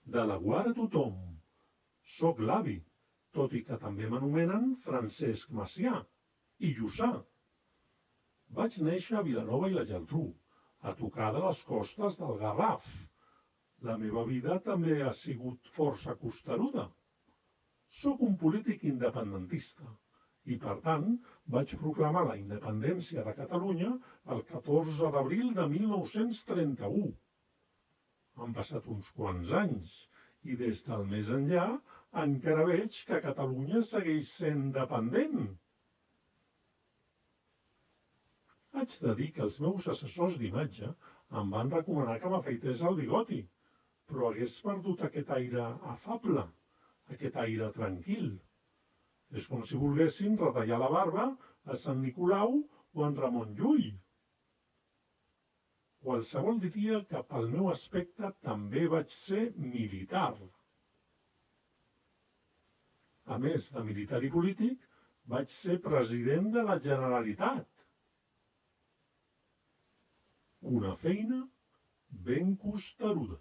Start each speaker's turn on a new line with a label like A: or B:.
A: De la Guara a tothom. Soc l'avi, tot i que també m'anomenen Francesc Macià i Lluçà. Vaig néixer a Vilanova i la Geltrú, a tocar de les costes del Garraf. La meva vida també ha sigut força costeruda. Sóc un polític independentista i, per tant, vaig proclamar la independència de Catalunya el 14 d'abril de 1931. Han passat uns quants anys i des del més enllà encara veig que Catalunya segueix sent dependent. Haig de dir que els meus assessors d'imatge em van recomanar que m'afaités el bigoti, però hagués perdut aquest aire afable, aquest aire tranquil. És com si volguessin retallar la barba a Sant Nicolau o a en Ramon Llull. Qualsevol diria que pel meu aspecte també vaig ser militar. A més de militar i polític, vaig ser president de la Generalitat. Una feina ben costeruda.